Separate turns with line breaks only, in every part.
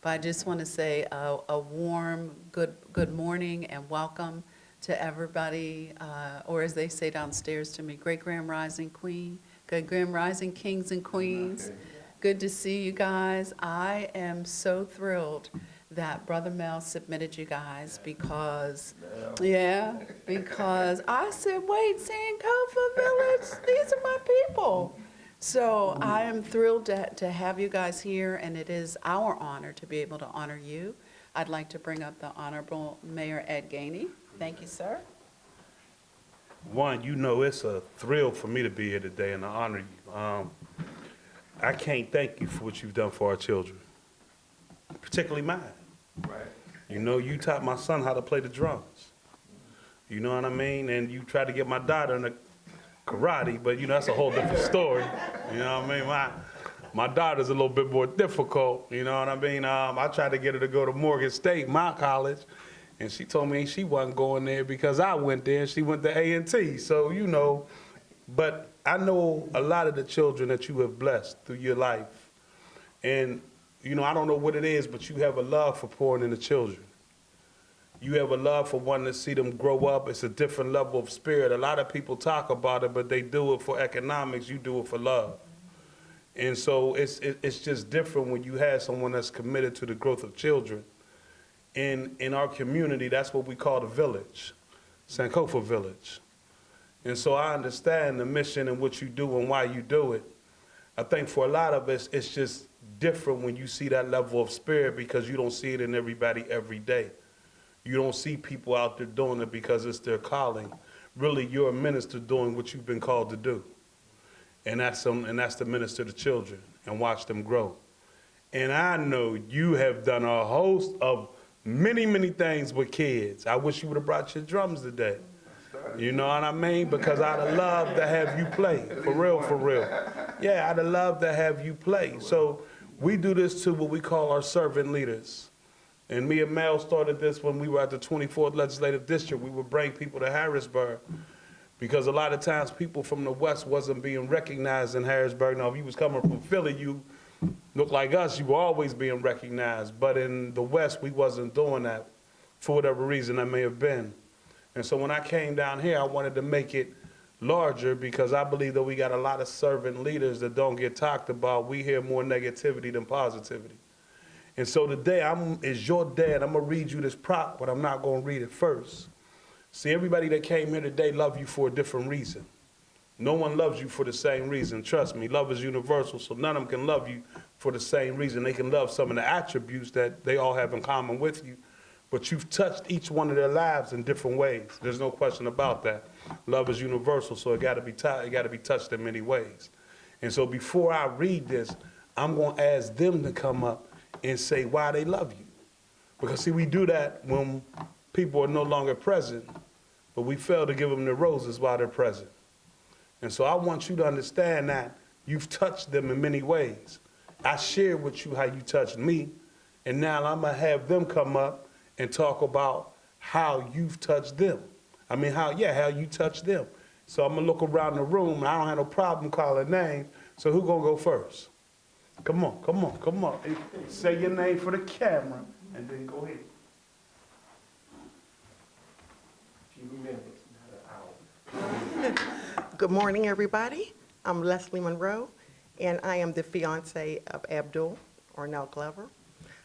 But I just want to say a warm good morning and welcome to everybody, or as they say downstairs to me, Great Grand Rising Queen, Great Grand Rising Kings and Queens. Good to see you guys. I am so thrilled that Brother Mel submitted you guys because, because I said, wait, Sankofa Village, these are my people. So I am thrilled to have you guys here, and it is our honor to be able to honor you. I'd like to bring up the Honorable Mayor Ed Gainey. Thank you, sir.
One, you know it's a thrill for me to be here today and to honor you. I can't thank you for what you've done for our children, particularly mine.
Right.
You know, you taught my son how to play the drums. You know what I mean? And you tried to get my daughter into karate, but you know, that's a whole different story. You know what I mean? My daughter's a little bit more difficult, you know what I mean? I tried to get her to go to Morgan State, my college, and she told me she wasn't going there because I went there and she went to A&T. So, you know, but I know a lot of the children that you have blessed through your life. And, you know, I don't know what it is, but you have a love for pouring into children. You have a love for wanting to see them grow up. It's a different level of spirit. A lot of people talk about it, but they do it for economics. You do it for love. And so it's just different when you have someone that's committed to the growth of children. In our community, that's what we call the village, Sankofa Village. And so I understand the mission and what you do and why you do it. I think for a lot of us, it's just different when you see that level of spirit because you don't see it in everybody every day. You don't see people out there doing it because it's their calling. Really, you're a minister doing what you've been called to do. And that's to minister to children and watch them grow. And I know you have done a host of many, many things with kids. I wish you would have brought your drums today. You know what I mean? Because I'd have loved to have you play, for real, for real. Yeah, I'd have loved to have you play. So we do this to what we call our servant leaders. And me and Mel started this when we were at the 24th Legislative District. We would bring people to Harrisburg because a lot of times people from the West wasn't being recognized in Harrisburg. Now, if you was coming from Philly, you looked like us, you were always being recognized. But in the West, we wasn't doing that for whatever reason that may have been. And so when I came down here, I wanted to make it larger because I believe that we got a lot of servant leaders that don't get talked about. We hear more negativity than positivity. And so today is your day, and I'm going to read you this prop, but I'm not going to read it first. See, everybody that came here today love you for a different reason. No one loves you for the same reason. Trust me, love is universal, so none of them can love you for the same reason. They can love some of the attributes that they all have in common with you, but you've touched each one of their lives in different ways. There's no question about that. Love is universal, so it got to be touched in many ways. And so before I read this, I'm going to ask them to come up and say why they love you. Because see, we do that when people are no longer present, but we fail to give them the roses while they're present. And so I want you to understand that you've touched them in many ways. I shared with you how you touched me, and now I'm gonna have them come up and talk about how you've touched them. I mean, how you touched them. So I'm gonna look around the room, and I don't have no problem calling names, so who gonna go first? Come on, come on, come on. Say your name for the camera, and then go ahead.
Few minutes, not an hour.
Good morning, everybody. I'm Leslie Monroe, and I am the fiance of Abdul, Ornell Glover.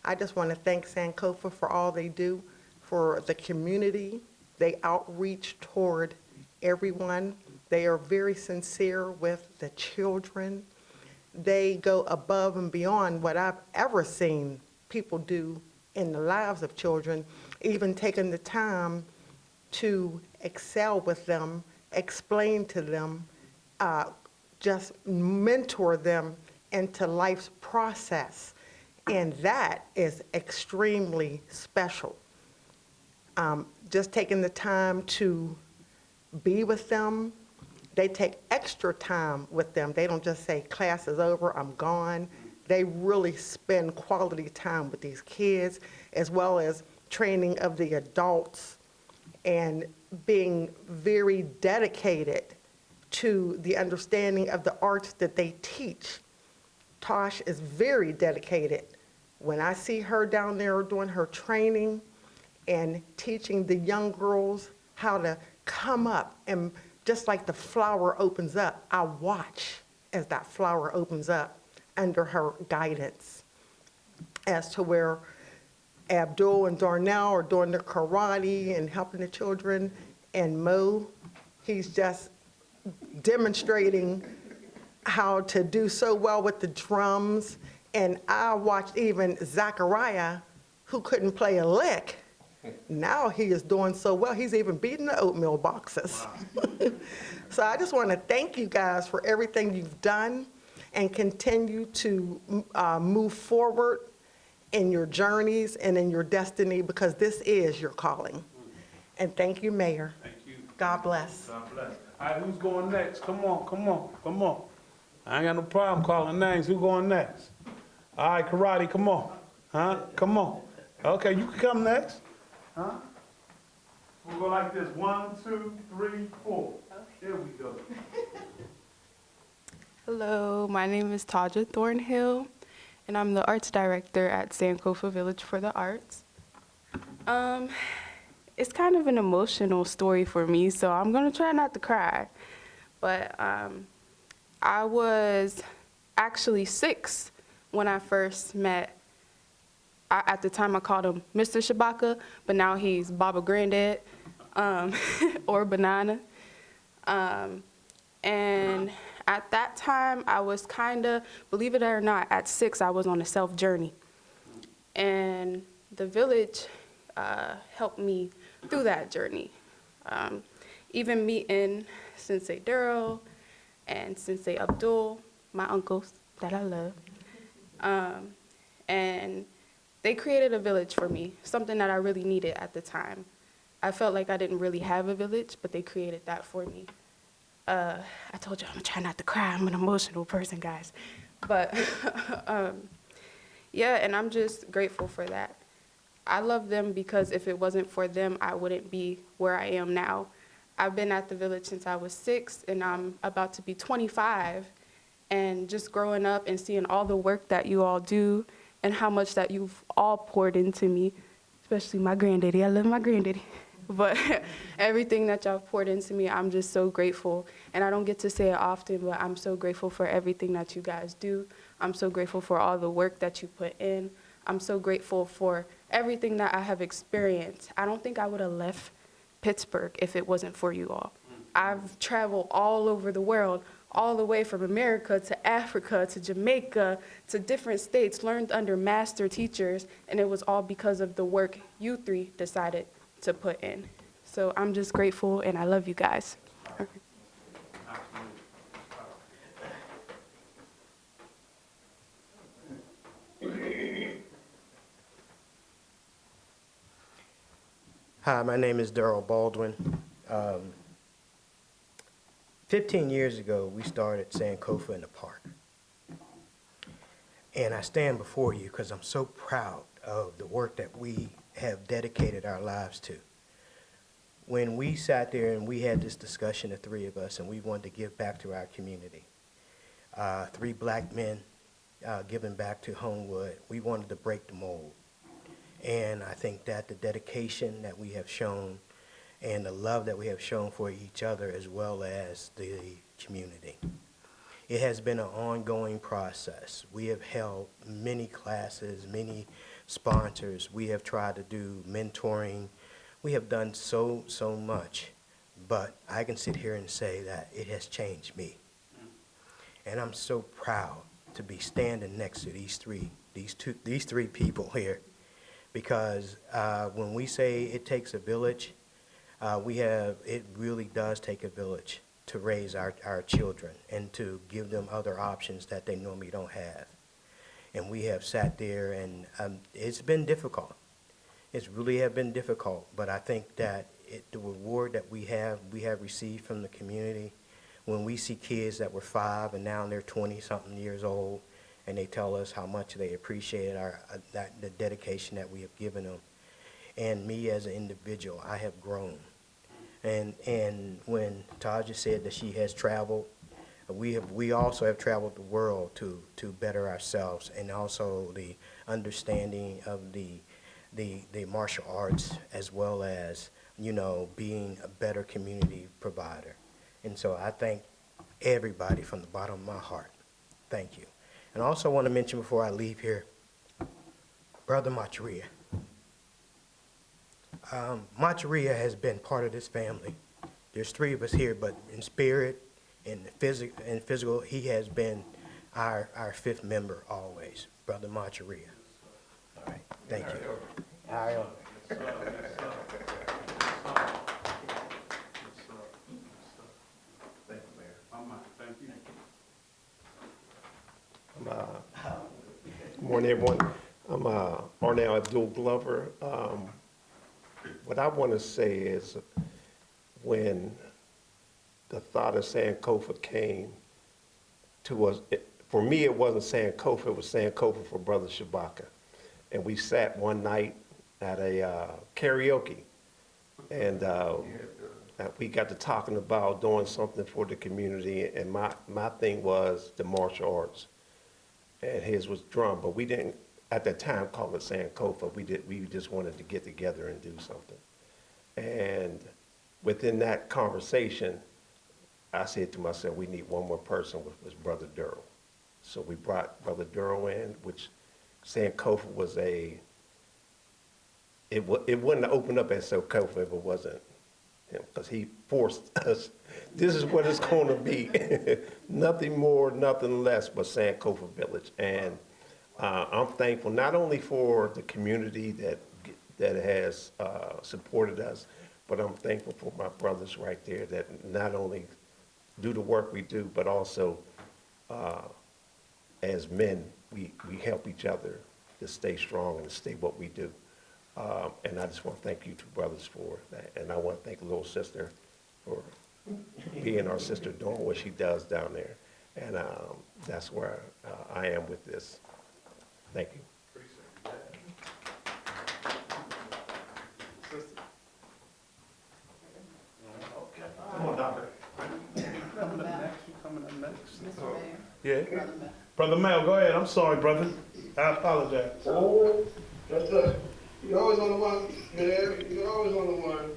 I just want to thank Sankofa for all they do for the community. They outreach toward everyone. They are very sincere with the children. They go above and beyond what I've ever seen people do in the lives of children, even taking the time to excel with them, explain to them, just mentor them into life's process. And that is extremely special. Just taking the time to be with them. They take extra time with them. They don't just say, class is over, I'm gone. They really spend quality time with these kids, as well as training of the adults and being very dedicated to the understanding of the arts that they teach. Tosh is very dedicated When I see her down there doing her training and teaching the young girls how to come up, and just like the flower opens up, I watch as that flower opens up under her guidance as to where Abdul and Darnell are doing their karate and helping the children, and Mo, he's just demonstrating how to do so well with the drums. And I watched even Zachariah, who couldn't play a lick. Now he is doing so well, he's even beating the oatmeal boxes. So I just want to thank you guys for everything you've done, and continue to move forward in your journeys and in your destiny, because this is your calling. And thank you, Mayor.
Thank you.
God bless.
God bless. All right, who's going next? Come on, come on, come on. I ain't got no problem calling names. Who going next? All right, karate, come on. Huh? Come on. Okay, you can come next. Huh? We'll go like this. 1, 2, 3, 4. Here we go.
Hello, my name is Taja Thornhill, and I'm the arts director at Sankofa Village for the Arts. It's kind of an emotional story for me, so I'm going to try not to cry. But I was actually 6 when I first met. At the time, I called him Mr. Shabaka, but now he's Baba Granddad, or Banana. And at that time, I was kind of, believe it or not, at 6, I was on a self-journey. And the village helped me through that journey. Even meeting Sensei Daryl and Sensei Abdul, my uncles that I love. And they created a village for me, something that I really needed at the time. I felt like I didn't really have a village, but they created that for me. I told you I'm gonna try not to cry. I'm an emotional person, guys. But yeah, and I'm just grateful for that. I love them because if it wasn't for them, I wouldn't be where I am now. I've been at the village since I was 6, and I'm about to be 25. And just growing up and seeing all the work that you all do and how much that you've all poured into me, especially my granddaddy. I love my granddaddy. But everything that y'all poured into me, I'm just so grateful. And I don't get to say it often, but I'm so grateful for everything that you guys do. I'm so grateful for all the work that you put in. I'm so grateful for everything that I have experienced. I don't think I would have left Pittsburgh if it wasn't for you all. I've traveled all over the world, all the way from America to Africa to Jamaica to different states, learned under master teachers, and it was all because of the work you 3 decided to put in. So I'm just grateful, and I love you guys.
Hi, my name is Daryl Baldwin. 15 years ago, we started Sankofa in the park. And I stand before you because I'm so proud of the work that we have dedicated our lives to. When we sat there and we had this discussion, the 3 of us, and we wanted to give back to our community, 3 black men giving back to Homewood, we wanted to break the mold. And I think that the dedication that we have shown and the love that we have shown for each other as well as the community. It has been an ongoing process. We have held many classes, many sponsors. We have tried to do mentoring. We have done so much, but I can sit here and say that it has changed me. And I'm so proud to be standing next to these three people here, because when we say it takes a village, it really does take a village to raise our children and to give them other options that they normally don't have. And we have sat there, and it's been difficult. It's really have been difficult, but I think that the reward that we have received from the community, when we see kids that were 5 and now they're 20-something years old, and they tell us how much they appreciate the dedication that we have given them. And me as an individual, I have grown. And when Taja said that she has traveled, We also have traveled the world to better ourselves, and also the understanding of the martial arts, as well as, you know, being a better community provider. And so I thank everybody from the bottom of my heart. Thank you. And I also want to mention before I leave here, Brother Macharia. Macharia has been part of this family. There's 3 of us here, but in spirit, in physical, he has been our 5th member always, Brother Macharia. All right, thank you. All right.
Good morning, everyone. I'm Arnell Abdul Glover. What I want to say is, when the thought of Sankofa came to us, for me, it wasn't Sankofa, it was Sankofa for Brother Shabaka. And we sat one night at a karaoke, and we got to talking about doing something for the community, and my thing was the martial arts, and his was drum, but we didn't at that time call it Sankofa. We just wanted to get together and do something. And within that conversation, I said to myself, we need one more person, which was Brother Durrell. So we brought Brother Durrell in, which Sankofa was it wouldn't have opened up as Sankofa if it wasn't him, because he forced us. This is what it's going to be. Nothing more, nothing less but Sankofa Village. And I'm thankful not only for the community that has supported us, but I'm thankful for my brothers right there that not only do the work we do, but also as men, we help each other to stay strong and to stay what we do. And I just want to thank you 2 brothers for that. And I want to thank little sister for being our sister, doing what she does down there. And that's where I am with this. Thank you. Come on, Doctor.
Coming up next.
Mr. Mayor.
Yeah.
Brother Mayor.
Brother Mel, go ahead. I'm sorry, brother. I apologize.
Oh, that's you're always on the one, man. You're always on the one.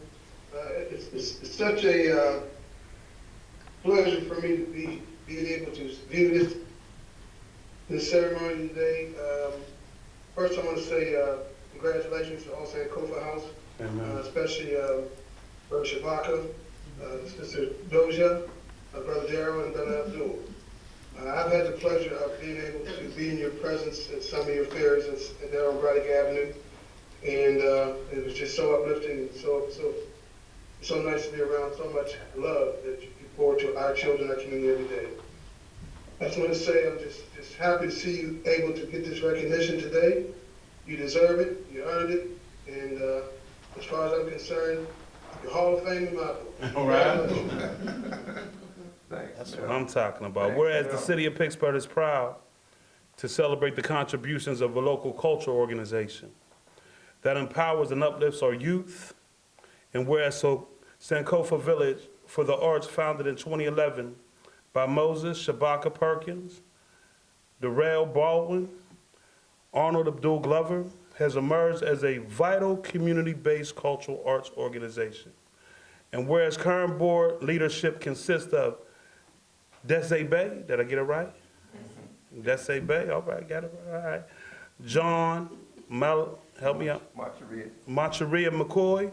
It's such a pleasure for me to be being able to view this ceremony today. First, I want to say congratulations to all Sankofa House, especially Brother Shabaka, Sister Doja, Brother Darrell, and Brother Abdul. I've had the pleasure of being able to be in your presence at some of your fairs there on Braddock Avenue, and it was just so uplifting and so nice to be around so much love that you pour to our children, our community every day. I just want to say I'm just happy to see you able to get this recognition today. You deserve it, you earned it, and as far as I'm concerned, you're Hall of Fame in my book.
All right. That's what I'm talking about. Whereas the city of Pittsburgh is proud to celebrate the contributions of a local cultural organization that empowers and uplifts our youth, and whereas Sankofa Village for the Arts, founded in 2011 by Moses Shabaka Perkins, Darrell Baldwin, Arnold Abdul Glover, has emerged as a vital community-based cultural arts organization. And whereas current board leadership consists of Desai Bay, did I get it right? Desai Bay, all right, got it right. All right. John, help me out. Macharia McCoy,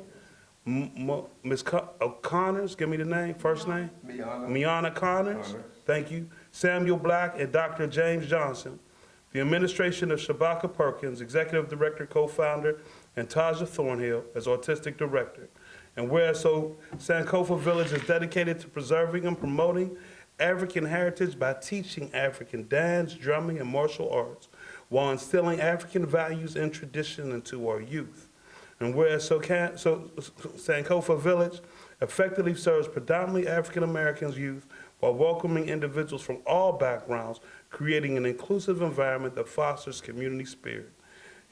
Ms. O'Connors, give me the name, first name? Miana Connors, thank you. Samuel Black and Dr. James Johnson. The administration of Shabaka Perkins, Executive Director, Co-Founder, and Taja Thornhill as Artistic Director. And whereas Sankofa Village is dedicated to preserving and promoting African heritage by teaching African dance, drumming, and martial arts, while instilling African values and tradition into our youth. And whereas Sankofa Village effectively serves predominantly African Americans youth while welcoming individuals from all backgrounds, creating an inclusive environment that fosters community spirit.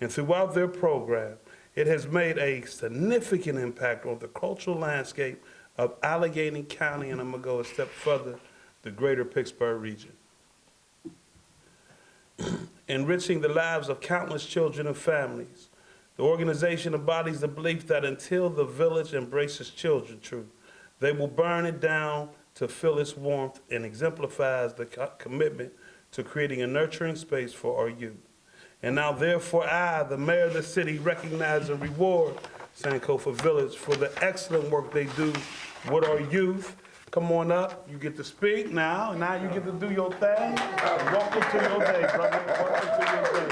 And throughout their program, it has made a significant impact on the cultural landscape of Allegheny County, and I'm gonna go a step further, the greater Pittsburgh region. Enriching the lives of countless children and families. The organization embodies the belief that until the village embraces children truth, they will burn it down to feel its warmth, and exemplifies the commitment to creating a nurturing space for our youth. And now, therefore, I, the mayor of the city, recognize and reward Sankofa Village for the excellent work they do with our youth. Come on up. You get to speak now. Now you get to do your thing. Welcome to your day, brother. Welcome to your day.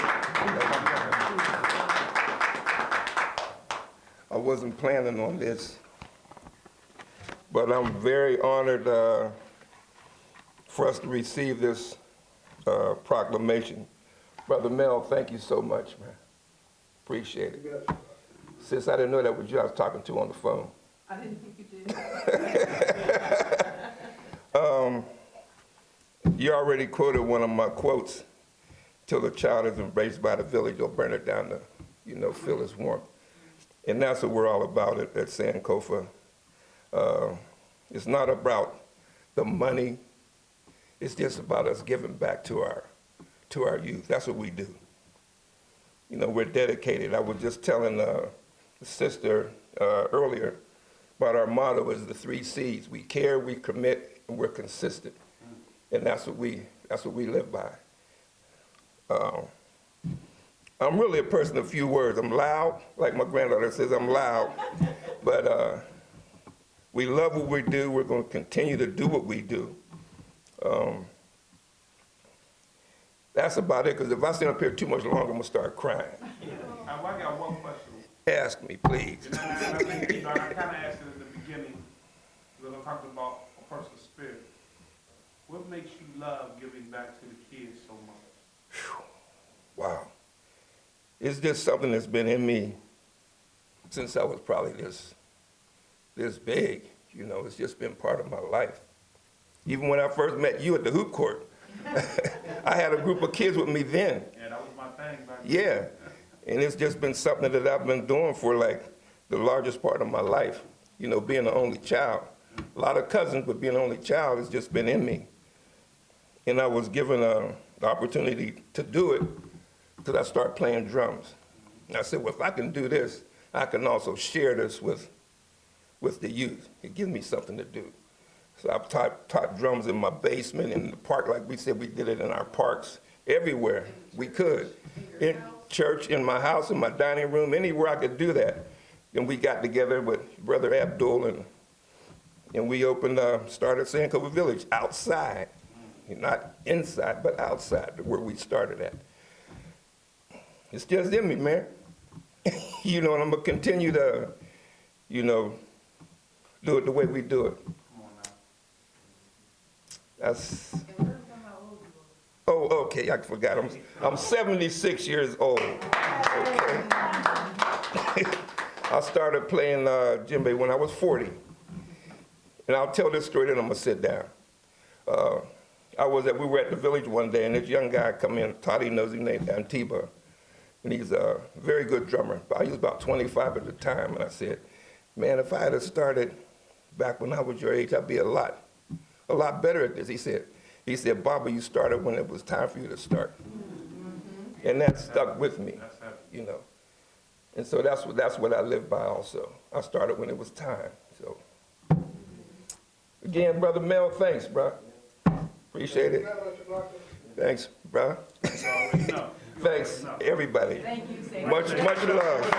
I wasn't planning on this, but I'm very honored for us to receive this proclamation. Brother Mel, thank you so much, man. Appreciate it. Sis, I didn't know that was you I was talking to on the phone.
I didn't think you did.
You already quoted one of my quotes, "Till the child is embraced by the village, you'll burn it down to, feel its warmth." And that's what we're all about at Sankofa. It's not about the money. It's just about us giving back to our youth. That's what we do. We're dedicated. I was just telling the sister earlier about our motto is the 3 C's. We care, we commit, and we're consistent. And that's what we live by. I'm really a person of few words. I'm loud, like my granddaughter says, I'm loud. But we love what we do. We're going to continue to do what we do. That's about it, because if I stand up here too much longer, I'm going to start crying.
I got one question.
Ask me, please.
And I think, I kind of asked it in the beginning, when I talked about a person's spirit. What makes you love giving back to the kids so much?
Wow. It's just something that's been in me since I was probably this big. It's just been part of my life. Even when I first met you at the hoop court, I had a group of kids with me then.
Yeah, that was my thing back then.
Yeah, and it's just been something that I've been doing for like the largest part of my life. Being the only child. A lot of cousins, but being the only child has just been in me. And I was given the opportunity to do it because I started playing drums. And I said, well, if I can do this, I can also share this with the youth. It gives me something to do. So I've taught drums in my basement, in the park, like we said, we did it in our parks, everywhere we could. In church, in my house, in my dining room, anywhere I could do that. And we got together with Brother Abdul, and we started Sankofa Village outside. Not inside, but outside, where we started at. It's just in me, man. And I'm going to continue to, do it the way we do it. That's. Oh, okay, I forgot. I'm 76 years old. Okay. I started playing djembe when I was 40. And I'll tell this story, then I'm going to sit down. We were at the village one day, and this young guy come in, Toddy knows him, named Antiba. And he's a very good drummer. He was about 25 at the time. And I said, man, if I had started back when I was your age, I'd be a lot better at this. He said, Baba, you started when it was time for you to start. And that stuck with me, And so that's what I live by also. I started when it was time. So again, Brother Mel, thanks, bro. Appreciate it. Thanks, bro. Thanks, everybody.
Thank you, Sam.
Much love.